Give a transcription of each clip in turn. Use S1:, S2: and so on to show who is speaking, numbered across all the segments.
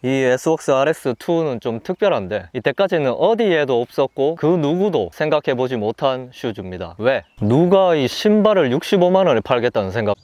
S1: 이 S웍스 RS2는 좀 특별한데 이때까지는 어디에도 없었고 그 누구도 생각해보지 못한 슈즈입니다. 왜? 누가 이 신발을 65만원에 팔겠다는 생각.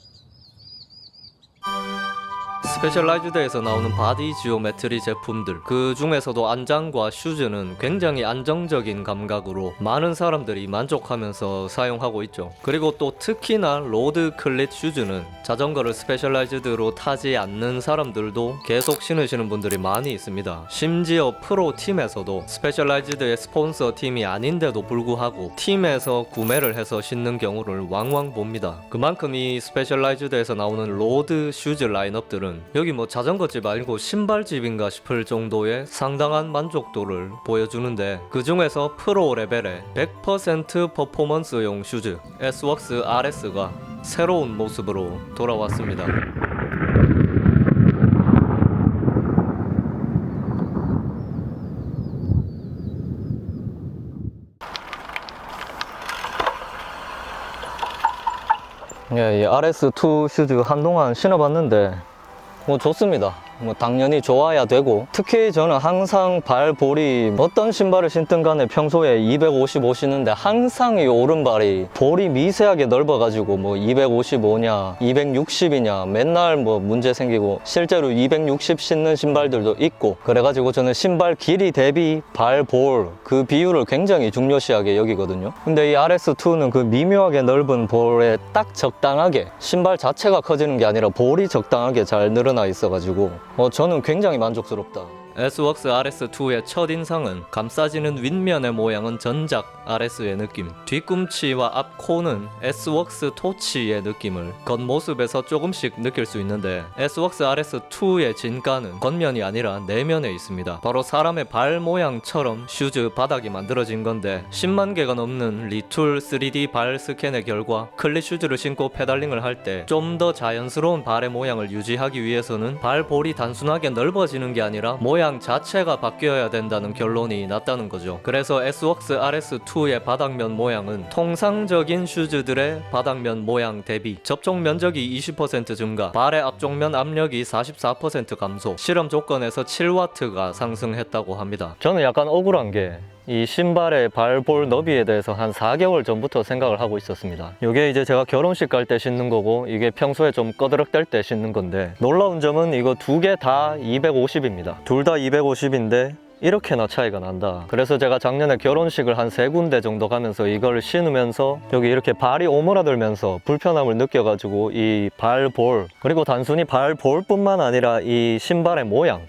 S1: 스페셜라이즈드에서 나오는 바디 지오메트리 제품들, 그 중에서도 안장과 슈즈는 굉장히 안정적인 감각으로 많은 사람들이 만족하면서 사용하고 있죠. 그리고 또 특히나 로드 클릿 슈즈는 자전거를 스페셜라이즈드로 타지 않는 사람들도 계속 신으시는 분들이 많이 있습니다. 심지어 프로 팀에서도 스페셜라이즈드의 스폰서 팀이 아닌데도 불구하고 팀에서 구매를 해서 신는 경우를 왕왕 봅니다. 그만큼 이 스페셜라이즈드에서 나오는 로드 슈즈 라인업들은 여기 뭐 자전거집 아니고 신발집인가 싶을 정도의 상당한 만족도를 보여주는데, 그 중에서 프로 레벨의 100% 퍼포먼스용 슈즈 S웍스 RS가 새로운 모습으로 돌아왔습니다. 예, 이 RS2 슈즈 한동안 신어봤는데 뭐 좋습니다. 뭐 당연히 좋아야 되고, 특히 저는 항상 발볼이 어떤 신발을 신든 간에 평소에 255 신는데 항상 이 오른발이 볼이 미세하게 넓어가지고 뭐 255냐 260이냐 맨날 뭐 문제 생기고, 실제로 260 신는 신발들도 있고, 그래가지고 저는 신발 길이 대비 발볼 그 비율을 굉장히 중요시하게 여기거든요. 근데 이 RS2는 그 미묘하게 넓은 볼에 딱 적당하게, 신발 자체가 커지는 게 아니라 볼이 적당하게 잘 늘어나 있어가지고 저는 굉장히 만족스럽다. S웍스 RS2의 첫인상은 감싸지는 윗면의 모양은 전작 RS의 느낌, 뒤꿈치와 앞코는 S웍스 토치의 느낌을 겉모습에서 조금씩 느낄 수 있는데, S웍스 RS2의 진가는 겉면이 아니라 내면에 있습니다. 바로 사람의 발 모양처럼 슈즈 바닥이 만들어진 건데, 10만 개가 넘는 리툴 3D 발 스캔의 결과 클릿 슈즈를 신고 페달링을 할 때 좀 더 자연스러운 발의 모양을 유지하기 위해서는 발볼이 단순하게 넓어지는 게 아니라 모양 자체가 바뀌어야 된다는 결론이 났다는 거죠. 그래서 S웍스 RS2의 바닥면 모양은 통상적인 슈즈들의 바닥면 모양 대비 접촉 면적이 20% 증가, 발의 앞쪽면 압력이 44% 감소, 실험 조건에서 7W가 상승했다고 합니다. 저는 약간 억울한 게 이 신발의 발볼 너비에 대해서 한 4개월 전부터 생각을 하고 있었습니다. 이게 이제 제가 결혼식 갈 때 신는 거고, 이게 평소에 좀 꺼드럭댈 때 신는 건데, 놀라운 점은 이거 두 개 다 250입니다. 둘 다 250인데 이렇게나 차이가 난다. 그래서 제가 작년에 결혼식을 한 3군데 정도 가면서 이걸 신으면서 여기 이렇게 발이 오므라들면서 불편함을 느껴가지고 이 발볼, 그리고 단순히 발볼뿐만 아니라 이 신발의 모양,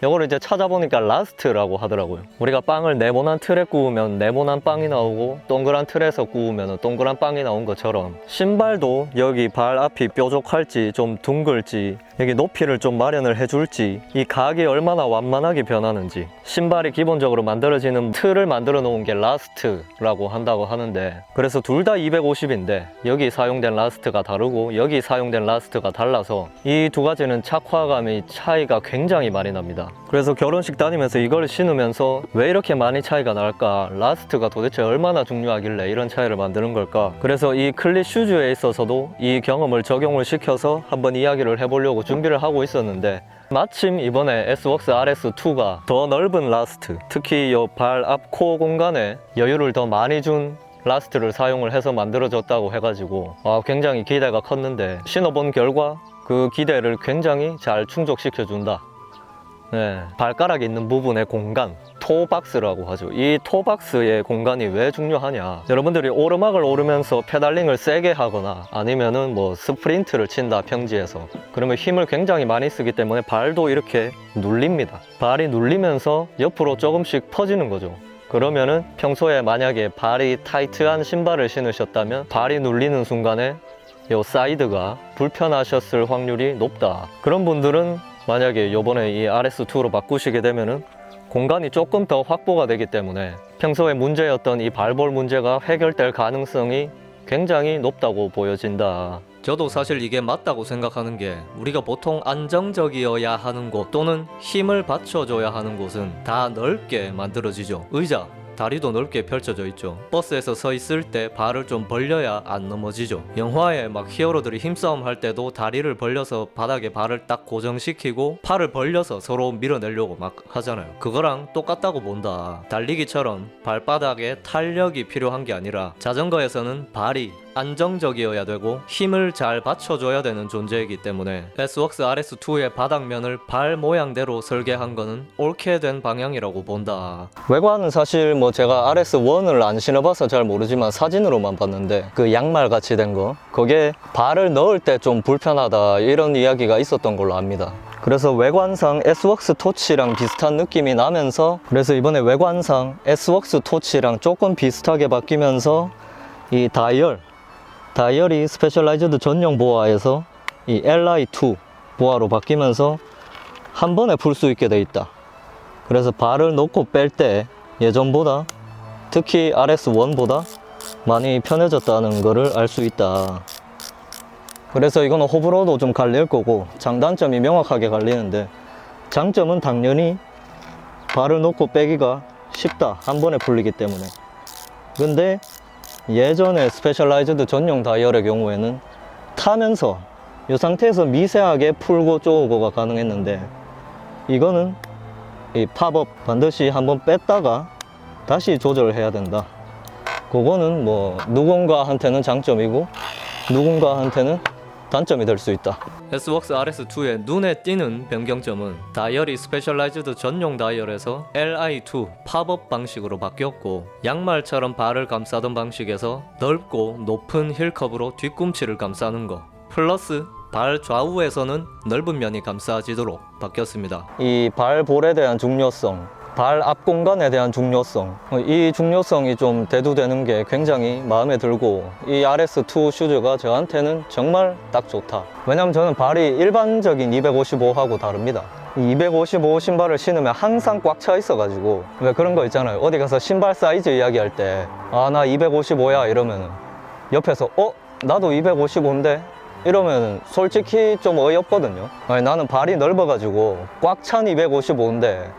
S1: 이거를 이제 찾아보니까 라스트라고 하더라고요. 우리가 빵을 네모난 틀에 구우면 네모난 빵이 나오고, 동그란 틀에서 구우면 동그란 빵이 나온 것처럼 신발도 여기 발 앞이 뾰족할지 좀 둥글지, 여기 높이를 좀 마련을 해줄지, 이 각이 얼마나 완만하게 변하는지, 신발이 기본적으로 만들어지는 틀을 만들어 놓은 게 라스트라고 한다고 하는데, 그래서 둘 다 250인데 여기 사용된 라스트가 다르고 여기 사용된 라스트가 달라서 이 두 가지는 착화감이 차이가 굉장히 많이 납니다. 그래서 결혼식 다니면서 이걸 신으면서 왜 이렇게 많이 차이가 날까, 라스트가 도대체 얼마나 중요하길래 이런 차이를 만드는 걸까, 그래서 이 클릿 슈즈에 있어서도 이 경험을 적용을 시켜서 한번 이야기를 해보려고 준비를 하고 있었는데, 마침 이번에 S웍스 RS2가 더 넓은 라스트, 특히 이 발 앞 코 공간에 여유를 더 많이 준 라스트를 사용을 해서 만들어졌다고 해가지고 굉장히 기대가 컸는데, 신어본 결과 그 기대를 굉장히 잘 충족시켜준다. 네, 발가락이 있는 부분의 공간, 토박스라고 하죠. 이 토박스의 공간이 왜 중요하냐, 여러분들이 오르막을 오르면서 페달링을 세게 하거나 아니면은 뭐 스프린트를 친다 평지에서, 그러면 힘을 굉장히 많이 쓰기 때문에 발도 이렇게 눌립니다. 발이 눌리면서 옆으로 조금씩 퍼지는 거죠. 그러면은 평소에 만약에 발이 타이트한 신발을 신으셨다면 발이 눌리는 순간에 이 사이드가 불편하셨을 확률이 높다. 그런 분들은 만약에 요번에 이 RS2로 바꾸시게 되면은 공간이 조금 더 확보가 되기 때문에 평소에 문제였던 이 발볼 문제가 해결될 가능성이 굉장히 높다고 보여진다. 저도 사실 이게 맞다고 생각하는 게, 우리가 보통 안정적이어야 하는 곳 또는 힘을 받쳐줘야 하는 곳은 다 넓게 만들어지죠. 의자, 다리도 넓게 펼쳐져 있죠. 버스에서 서 있을 때 발을 좀 벌려야 안 넘어지죠. 영화에 막 히어로들이 힘싸움 할 때도 다리를 벌려서 바닥에 발을 딱 고정시키고 팔을 벌려서 서로 밀어내려고 막 하잖아요. 그거랑 똑같다고 본다. 달리기처럼 발바닥에 탄력이 필요한 게 아니라 자전거에서는 발이 안정적이어야 되고 힘을 잘 받쳐줘야 되는 존재이기 때문에 S웍스 RS2의 바닥면을 발 모양대로 설계한 거는 옳게 된 방향이라고 본다. 외관은 사실 뭐 제가 RS1을 안 신어봐서 잘 모르지만 사진으로만 봤는데 그 양말 같이 된 거 그게 발을 넣을 때 좀 불편하다 이런 이야기가 있었던 걸로 압니다. 그래서 외관상 S웍스 토치랑 비슷한 느낌이 나면서 그래서 이번에 외관상 S웍스 토치랑 조금 비슷하게 바뀌면서 이 다이얼이 스페셜라이즈드 전용 보아에서 이 LI2 보아로 바뀌면서 한 번에 풀 수 있게 돼 있다. 그래서 발을 놓고 뺄 때 예전보다 특히 RS1보다 많이 편해졌다는 것을 알 수 있다. 그래서 이거는 호불호도 좀 갈릴 거고 장단점이 명확하게 갈리는데 장점은 당연히 발을 놓고 빼기가 쉽다. 한 번에 풀리기 때문에. 근데 예전에 스페셜라이즈드 전용 다이얼의 경우에는 타면서 이 상태에서 미세하게 풀고 쪼고가 가능했는데 이거는 이 팝업 반드시 한번 뺐다가 다시 조절해야 된다. 그거는 뭐 누군가한테는 장점이고 누군가한테는 단점이 될 수 있다. S웍스 RS2의 눈에 띄는 변경점은 다이얼이 스페셜라이즈드 전용 다이얼에서 LI2 팝업 방식으로 바뀌었고 양말처럼 발을 감싸던 방식에서 넓고 높은 힐컵으로 뒤꿈치를 감싸는 거 플러스 발 좌우에서는 넓은 면이 감싸지도록 바뀌었습니다. 이 발볼에 대한 중요성, 발 앞 공간에 대한 중요성, 이 중요성이 좀 대두되는 게 굉장히 마음에 들고 이 RS2 슈즈가 저한테는 정말 딱 좋다. 왜냐면 저는 발이 일반적인 255하고 다릅니다. 이 255 신발을 신으면 항상 꽉 차 있어가지고 왜 그런 거 있잖아요. 어디 가서 신발 사이즈 이야기할 때 아 나 255야 이러면은 옆에서 나도 255인데 이러면 솔직히 좀 어이없거든요. 아니, 나는 발이 넓어가지고 꽉 찬 255인데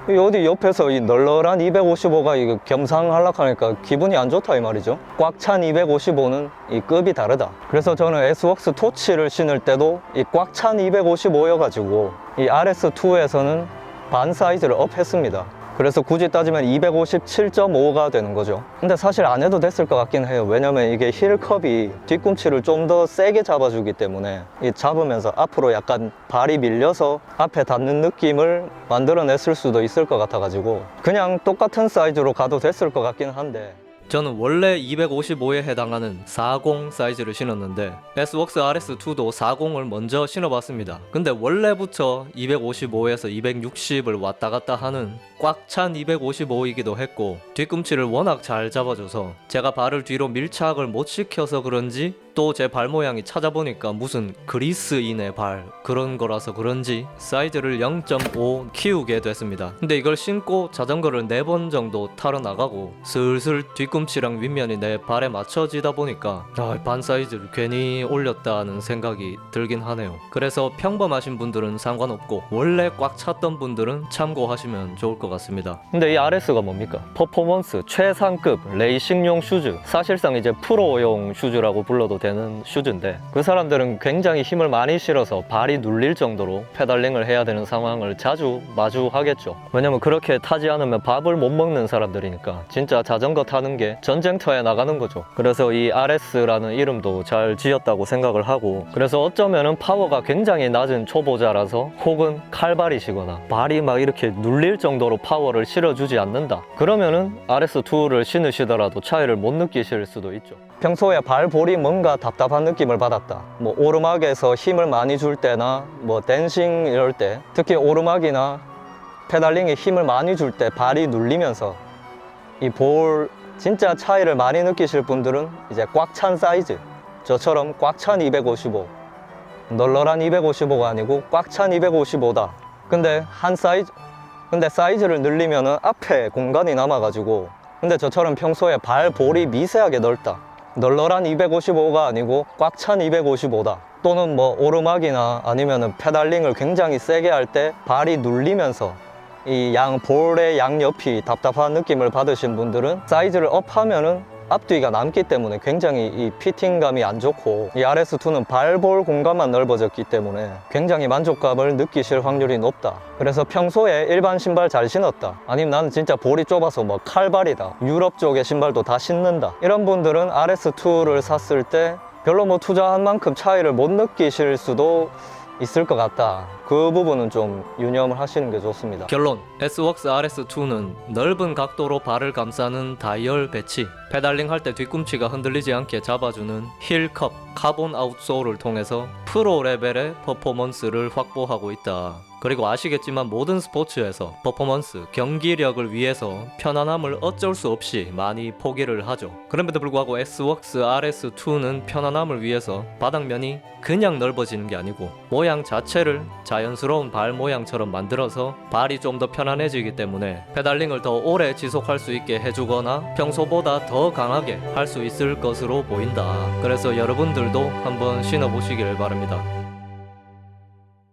S1: 어디 옆에서 이 널널한 255가 이거 겸상하려니까 기분이 안 좋다 이 말이죠. 꽉 찬 255는 이 급이 다르다. 그래서 저는 S웍스 토치를 신을 때도 이 꽉 찬 255여가지고 이 RS2에서는 반 사이즈를 업 했습니다. 그래서 굳이 따지면 257.5가 되는 거죠. 근데 사실 안 해도 됐을 것 같긴 해요. 왜냐면 이게 힐컵이 뒤꿈치를 좀 더 세게 잡아주기 때문에 이 잡으면서 앞으로 약간 발이 밀려서 앞에 닿는 느낌을 만들어냈을 수도 있을 것 같아가지고 그냥 똑같은 사이즈로 가도 됐을 것 같긴 한데 저는 원래 255에 해당하는 40 사이즈를 신었는데 S웍스 RS2도 40을 먼저 신어봤습니다. 근데 원래부터 255에서 260을 왔다 갔다 하는 꽉 찬 255이기도 했고 뒤꿈치를 워낙 잘 잡아줘서 제가 발을 뒤로 밀착을 못 시켜서 그런지 또 제 발 모양이 찾아보니까 무슨 그리스인의 발 그런 거라서 그런지 사이즈를 0.5 키우게 됐습니다. 근데 이걸 신고 자전거를 4번 정도 타러 나가고 슬슬 뒤꿈치랑 윗면이 내 발에 맞춰지다 보니까 반 사이즈를 괜히 올렸다는 생각이 들긴 하네요. 그래서 평범하신 분들은 상관없고 원래 꽉 찼던 분들은 참고하시면 좋을 것 같습니다. 근데 이 RS가 뭡니까? 퍼포먼스 최상급 레이싱용 슈즈, 사실상 이제 프로용 슈즈라고 불러도 되는 슈즈인데 그 사람들은 굉장히 힘을 많이 실어서 발이 눌릴 정도로 페달링을 해야 되는 상황을 자주 마주하겠죠. 왜냐면 그렇게 타지 않으면 밥을 못 먹는 사람들이니까 진짜 자전거 타는 게 전쟁터에 나가는 거죠. 그래서 이 RS라는 이름도 잘 지었다고 생각을 하고 그래서 어쩌면은 파워가 굉장히 낮은 초보자라서 혹은 칼발이시거나 발이 막 이렇게 눌릴 정도로 파워를 실어주지 않는다 그러면은 RS2를 신으시더라도 차이를 못 느끼실 수도 있죠. 평소에 발볼이 뭔가 답답한 느낌을 받았다. 뭐 오르막에서 힘을 많이 줄 때나 뭐 댄싱 이럴 때 특히 오르막이나 페달링에 힘을 많이 줄 때 발이 눌리면서 이 볼 진짜 차이를 많이 느끼실 분들은 이제 꽉 찬 사이즈 저처럼 꽉 찬 255 널널한 255가 아니고 꽉 찬 255다. 근데 사이즈를 늘리면은 앞에 공간이 남아가지고 근데 저처럼 평소에 발볼이 미세하게 넓다. 널널한 255가 아니고 꽉 찬 255다. 또는 뭐 오르막이나 아니면은 페달링을 굉장히 세게 할 때 발이 눌리면서 이 볼의 양옆이 답답한 느낌을 받으신 분들은 사이즈를 업하면은 앞뒤가 남기 때문에 굉장히 이 피팅감이 안 좋고, 이 RS2는 발볼 공간만 넓어졌기 때문에 굉장히 만족감을 느끼실 확률이 높다. 그래서 평소에 일반 신발 잘 신었다, 아니면 나는 진짜 볼이 좁아서 뭐 칼발이다, 유럽 쪽의 신발도 다 신는다, 이런 분들은 RS2를 샀을 때 별로 뭐 투자한 만큼 차이를 못 느끼실 수도 있을 것 같다. 그 부분은 좀 유념을 하시는 게 좋습니다. 결론, S웍스 RS2는 넓은 각도로 발을 감싸는 다이얼 배치, 페달링 할 때 뒤꿈치가 흔들리지 않게 잡아주는 힐컵, 카본 아웃솔을 통해서 프로 레벨의 퍼포먼스를 확보하고 있다. 그리고 아시겠지만 모든 스포츠에서 퍼포먼스, 경기력을 위해서 편안함을 어쩔 수 없이 많이 포기를 하죠. 그럼에도 불구하고 S웍스 RS2는 편안함을 위해서 바닥면이 그냥 넓어지는 게 아니고 모양 자체를 자연스러운 발 모양처럼 만들어서 발이 좀 더 편안해지기 때문에 페달링을 더 오래 지속할 수 있게 해주거나 평소보다 더 강하게 할 수 있을 것으로 보인다. 그래서 여러분들도 한번 신어보시길 바랍니다.